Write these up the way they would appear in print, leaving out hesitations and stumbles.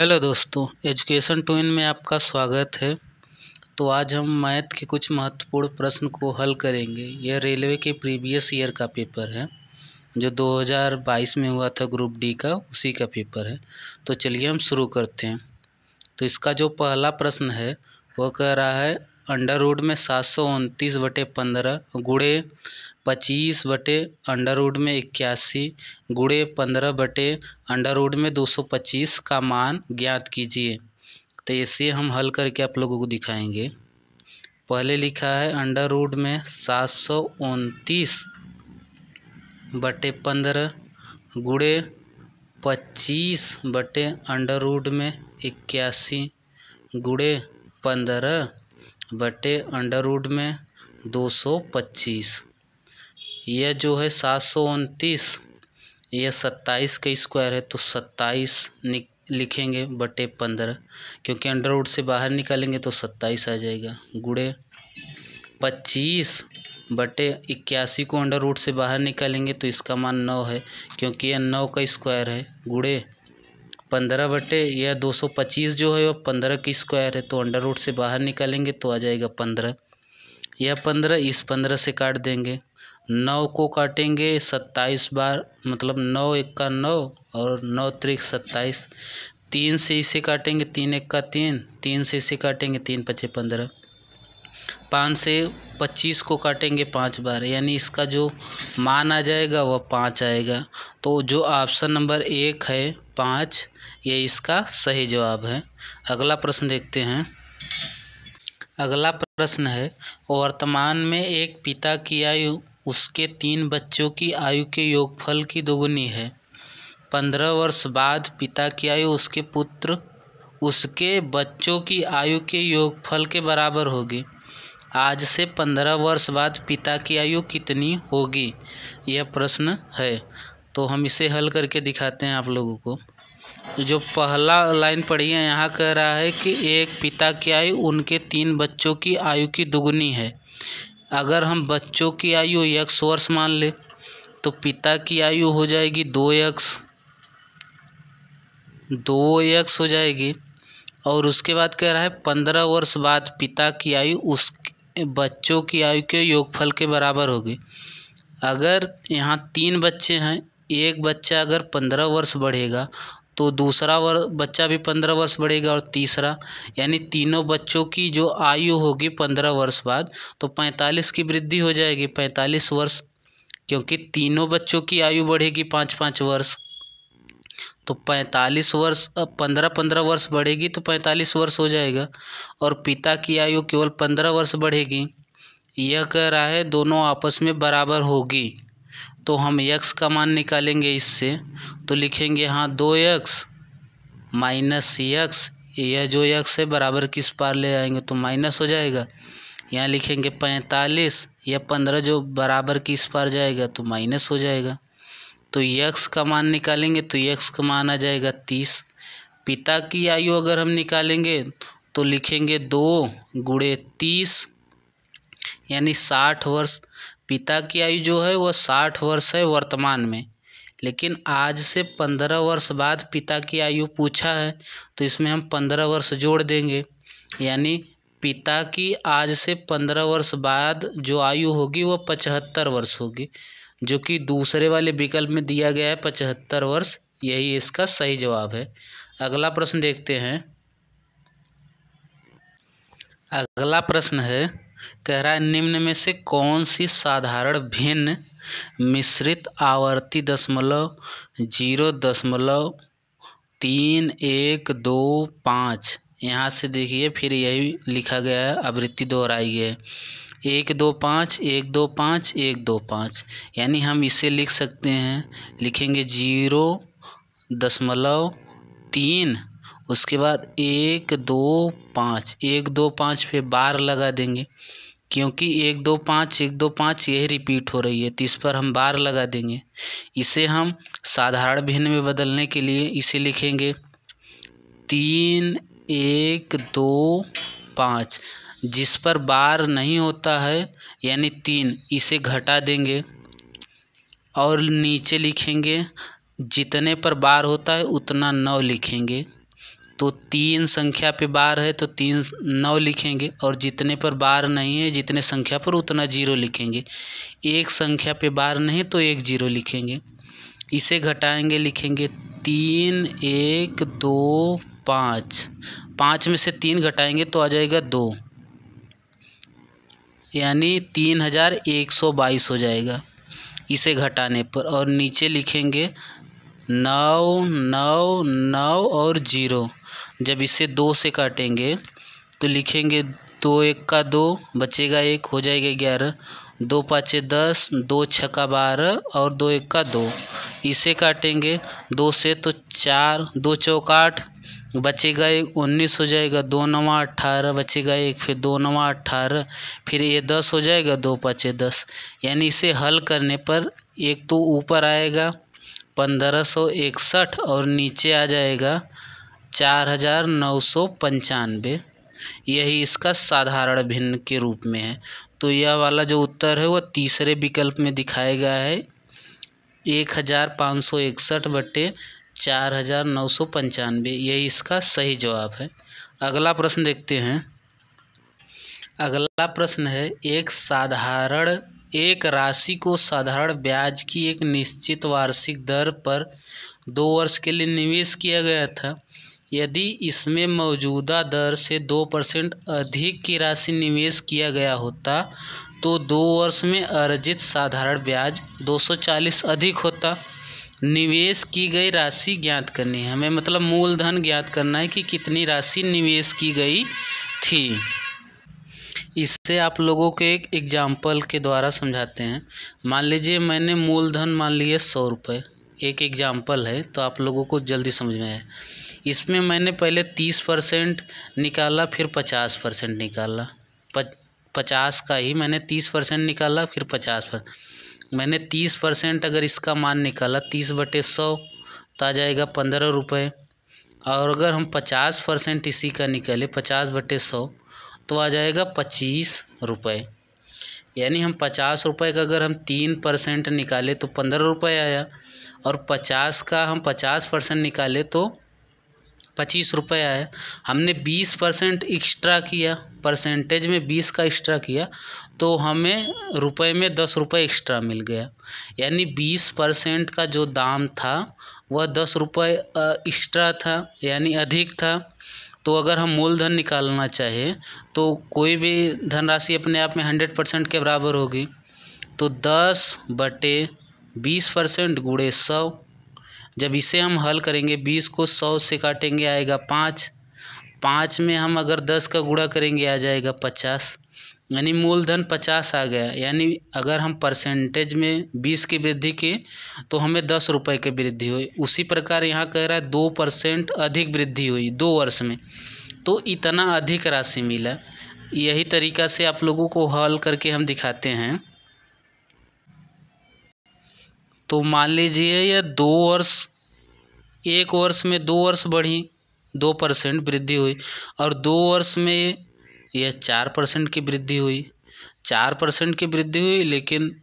Hello दोस्तों, education twin में आपका स्वागत है। तो आज हम मैथ के कुछ महत्वपूर्ण प्रश्न को हल करेंगे। यह रेलवे के प्रीवियस ईयर का पेपर है जो 2022 में हुआ था, ग्रुप डी का, उसी का पेपर है। तो चलिए हम शुरू करते हैं। तो इसका जो पहला प्रश्न है वह कह रहा है अंडर रूट में 729/15 गुणे 25/अंडर रूट में 81 गुणे 15/अंडर रूट में 225 का मान ज्ञात कीजिए। तो इसे हम हल करके आप लोगों को दिखाएंगे। पहले लिखा है अंडर रूट में 729/15 गुणे 25/अंडर रूट में 81 गुणे 15/अंडर रूट में 225। यह जो है 729, यह 27 का स्क्वायर है, तो 27 लिखेंगे बटे 15, क्योंकि अंडर रूट से बाहर निकालेंगे तो 27 आ जाएगा। गुणे 25/81 को अंडर रूट से बाहर निकालेंगे तो इसका मान 9 है, क्योंकि यह 9 का स्क्वायर है। गुणे 15 यह 225 जो है वह 15 की स्क्वायर है, तो अंडर रूट से बाहर निकालेंगे तो आ जाएगा 15। यह 15 इस 15 से काट देंगे। 9 को काटेंगे 27 बार, मतलब 9 1 9 और 9 3 27। 3 से इसे काटेंगे, 3 1 3, 3 से इसे काटेंगे, 3 5 15। 5 से 25 को काटेंगे 5 बार, यानी इसका जो मान आ जाएगा वह 5 आएगा। तो जो ऑप्शन नंबर 1 है 5, ये इसका सही जवाब है। अगला प्रश्न देखते हैं। अगला प्रश्न है वर्तमान में एक पिता की आयु उसके 3 बच्चों की आयु के योगफल की दोगुनी है। 15 वर्ष बाद पिता की आयु उसके पुत्र उसके बच्चों की आयु के योगफल के बराबर होगी। आज से 15 वर्ष बाद पिता की आयु कितनी होगी, यह प्रश्न है। तो हम इसे हल करके दिखाते हैं आप लोगों को। जो पहला लाइन पढ़ी है यहाँ कह रहा है कि एक पिता की आयु उनके 3 बच्चों की आयु की दुगुनी है। अगर हम बच्चों की आयु x वर्ष मान ले तो पिता की आयु हो जाएगी 2x हो जाएगी। और उसके बाद कह रहा है 15 वर्ष बाद पिता की आयु उस बच्चों की आयु के योगफल के बराबर होगी। अगर यहाँ 3 बच्चे हैं, एक बच्चा अगर 15 वर्ष बढ़ेगा तो दूसरा बच्चा भी 15 वर्ष बढ़ेगा और तीसरा, यानी तीनों बच्चों की जो आयु होगी 15 वर्ष बाद तो 45 की वृद्धि हो जाएगी, 45 वर्ष, क्योंकि तीनों बच्चों की आयु बढ़ेगी 5-5 वर्ष। तो 45 वर्ष, 15-15 वर्ष बढ़ेगी तो 45 वर्ष हो जाएगा। और पिता की आयु केवल 15 वर्ष बढ़ेगी। यह कह रहा है दोनों आपस में बराबर होगी। तो हम x का मान निकालेंगे इससे, तो लिखेंगे हाँ 2x माइनस x, यह जो x है बराबर किस पार ले आएंगे तो माइनस हो जाएगा। यहाँ लिखेंगे 45, यह 15 जो बराबर किस पार जाएगा तो माइनस हो जाएगा। तो x का मान निकालेंगे तो x का मान आ जाएगा 30। पिता की आयु अगर हम निकालेंगे तो लिखेंगे 2 गुणे 30, यानी 60 वर्ष। पिता की आयु जो है वह 60 वर्ष है वर्तमान में, लेकिन आज से 15 वर्ष बाद पिता की आयु पूछा है तो इसमें हम 15 वर्ष जोड़ देंगे, यानी पिता की आज से 15 वर्ष बाद जो आयु होगी वह 75 वर्ष होगी, जो कि दूसरे वाले विकल्प में दिया गया है 75 वर्ष। यही इसका सही जवाब है। अगला प्रश्न देखते हैं। अगला प्रश्न है कह रहा है निम्न में से कौन सी साधारण भिन्न मिश्रित आवर्ती दशमलव 0.3125, यहाँ से देखिए फिर यही लिखा गया है, आवृत्ति दोहराई है 125 125 125, यानी हम इसे लिख सकते हैं, लिखेंगे 0.3, उसके बाद 125 125 पे बार लगा देंगे, क्योंकि 125 125 यही रिपीट हो रही है तो इस पर हम बार लगा देंगे। इसे हम साधारण भिन्न में बदलने के लिए इसे लिखेंगे 3125, जिस पर बार नहीं होता है यानी 3, इसे घटा देंगे और नीचे लिखेंगे जितने पर बार होता है उतना 9 लिखेंगे। तो 3 संख्या पे बार है तो 3 9 लिखेंगे, और जितने पर बार नहीं है, जितने संख्या पर उतना 0 लिखेंगे। एक संख्या पे बार नहीं तो 1 0 लिखेंगे। इसे घटाएंगे, लिखेंगे 3 1 2 5। 5 में से 3 घटाएंगे तो आ जाएगा 2, यानी 3122 हो जाएगा इसे घटाने पर। और नीचे लिखेंगे 9 9 9 और 0। जब इसे 2 से काटेंगे तो लिखेंगे 2 1 का 2, बचेगा 1, हो जाएगा 11। 2 5 10, 2 6 का 12 और 2 1 का 2। इसे काटेंगे 2 से तो 4, 2 चौक 8, बचेगा 1, 19 हो जाएगा। 2 9 18, बचेगा 1, फिर 2 9 18, फिर ये 10 हो जाएगा। 2 5 10, यानी इसे हल करने पर एक तो ऊपर आएगा 1561 और नीचे आ जाएगा 4995। यही इसका साधारण भिन्न के रूप में है। तो यह वाला जो उत्तर है वह तीसरे विकल्प में दिखाया गया है, 1561 बटे 4995। यही इसका सही जवाब है। अगला प्रश्न देखते हैं। अगला प्रश्न है, एक राशि को साधारण ब्याज की एक निश्चित वार्षिक दर पर 2 वर्ष के लिए निवेश किया गया था। यदि इसमें मौजूदा दर से 2% अधिक की राशि निवेश किया गया होता तो 2 वर्ष में अर्जित साधारण ब्याज 240 अधिक होता। निवेश की गई राशि ज्ञात करनी है हमें, मतलब मूलधन ज्ञात करना है कि कितनी राशि निवेश की गई थी। इससे आप लोगों के एक एग्जाम्पल के द्वारा समझाते हैं। मान लीजिए मैंने मूलधन मान लिया 100 रुपये, एक एग्जाम्पल है तो आप लोगों को जल्दी समझ में आए। इसमें मैंने पहले 30% निकाला, फिर 50% निकाला। 50 का ही मैंने 30% निकाला, फिर 50%। मैंने 30% अगर इसका मान निकाला 30/100 तो आ जाएगा 15 रुपये। और अगर हम 50% इसी का निकाले 50/100 तो आ जाएगा 25 रुपये। यानी हम 50 रुपये का अगर हम 3% निकाले तो 15 रुपये आया, और 50 का हम 50% निकाले तो 25 रुपये आया। हमने 20% एक्स्ट्रा किया, परसेंटेज में 20 का एक्स्ट्रा किया तो हमें रुपए में 10 रुपये एक्स्ट्रा मिल गया। यानी 20% का जो दाम था वह 10 रुपये एक्स्ट्रा था, यानी अधिक था। तो अगर हम मूलधन निकालना चाहें तो कोई भी धनराशि अपने आप में 100% के बराबर होगी। तो 10/20% गुणे 100। जब इसे हम हल करेंगे 20 को 100 से काटेंगे आएगा 5। 5 में हम अगर 10 का गुणा करेंगे आ जाएगा 50, यानी मूलधन 50 आ गया। यानी अगर हम परसेंटेज में 20 की वृद्धि की तो हमें 10 रुपये की वृद्धि हुई। उसी प्रकार यहाँ कह रहा है 2% अधिक वृद्धि हुई 2 वर्ष में, तो इतना अधिक राशि मिला। यही तरीका से आप लोगों को हल करके हम दिखाते हैं। तो मान लीजिए यह 2 वर्ष, एक वर्ष में 2 वर्ष बढ़ी, 2% वृद्धि हुई, और 2 वर्ष में यह 4% की वृद्धि हुई। 4% की वृद्धि हुई लेकिन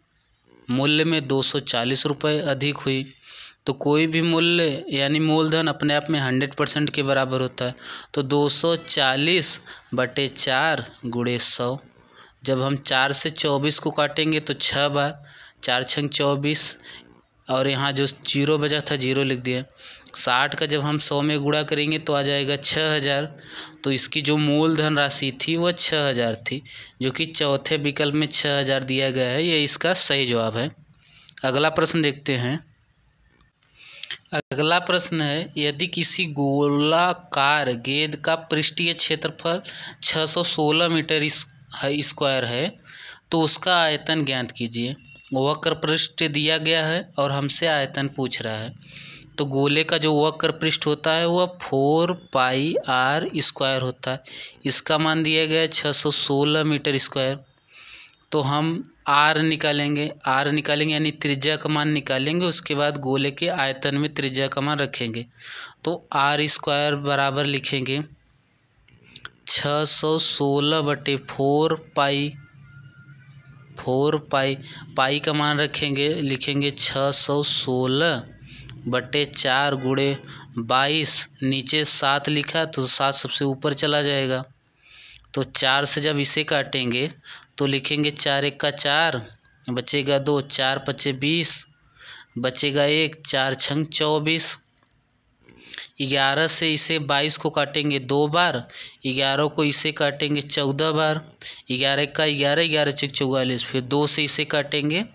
मूल्य में 240 रुपये अधिक हुई। तो कोई भी मूल्य यानी मूलधन अपने आप में 100% के बराबर होता है। तो 240/4 गुणे 100। जब हम 4 से 24 को काटेंगे तो 6 बार, 4 छंग 24, और यहाँ जो 0 बचा था 0 लिख दिया। 60 का जब हम 100 में गुणा करेंगे तो आ जाएगा 6000। तो इसकी जो मूलधन राशि थी वह 6000 थी, जो कि चौथे विकल्प में 6000 दिया गया है। ये इसका सही जवाब है। अगला प्रश्न देखते हैं। अगला प्रश्न है, यदि किसी गोलाकार गेंद का पृष्ठीय क्षेत्रफल 616 मीटर स्क्वायर है तो उसका आयतन ज्ञात कीजिए। वक्र पृष्ठ दिया गया है और हमसे आयतन पूछ रहा है। तो गोले का जो वक्र पृष्ठ होता है वह 4πr² होता है। इसका मान दिया गया है 616 मीटर स्क्वायर। तो हम r निकालेंगे, यानी त्रिज्या का मान निकालेंगे। उसके बाद गोले के आयतन में त्रिज्या का मान रखेंगे। तो r² बराबर लिखेंगे 616/4π। पाई का मान रखेंगे, लिखेंगे 616/4 गुणे 22 नीचे 7 लिखा तो 7 सबसे ऊपर चला जाएगा। तो 4 से जब इसे काटेंगे तो लिखेंगे 4 एक का 4, बचेगा 2, 4 पचे 20, बचेगा 1, 4 छंग 24। 11 से इसे 22 को काटेंगे 2 बार, 11 को इसे काटेंगे 14 बार, 11 का 11, 11 छक 44। फिर 2 से इसे काटेंगे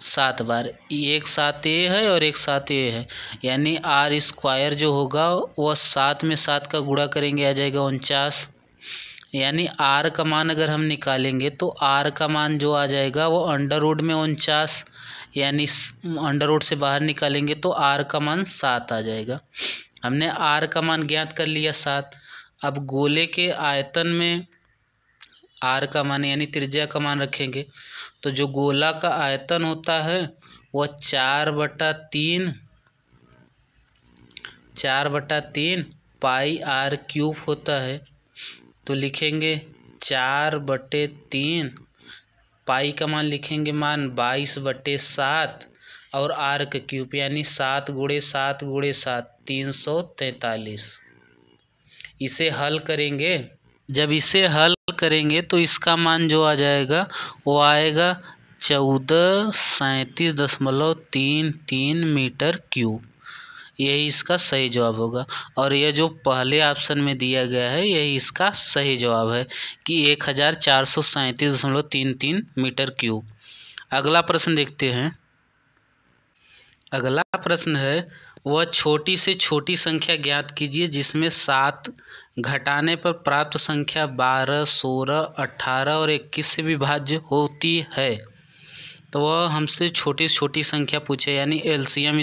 7 बार। एक 7 ये है और एक 7 ये है, यानी आर स्क्वायर जो होगा वह 7 में 7 का गुणा करेंगे आ जाएगा 49। यानी आर का मान अगर हम निकालेंगे तो आर का मान जो आ जाएगा वो अंडर रूट में 49, यानी अंडर रूट से बाहर निकालेंगे तो आर का मान 7 आ जाएगा। हमने आर का मान ज्ञात कर लिया 7। अब गोले के आयतन में आर का मान यानी त्रिज्या का मान रखेंगे तो जो गोला का आयतन होता है वह 4/3 पाई आर क्यूब होता है। तो लिखेंगे 4/3, पाई का मान लिखेंगे मान 22/7 और आर का क्यूब यानी 7 × 7 × 7 343। इसे हल करेंगे, जब इसे हल करेंगे तो इसका मान जो आ जाएगा वो आएगा 1437.33 मीटर क्यूब। यही इसका सही जवाब होगा। और यह जो पहले ऑप्शन में दिया गया है यही इसका सही जवाब है कि 1437.33 मीटर क्यूब। अगला प्रश्न देखते हैं। अगला प्रश्न है वह छोटी से छोटी संख्या ज्ञात कीजिए जिसमें 7 घटाने पर प्राप्त संख्या 12, 16, 18 और 21 से विभाज्य होती है। तो वह हमसे छोटी से छोटी संख्या पूछे यानी एलसीएम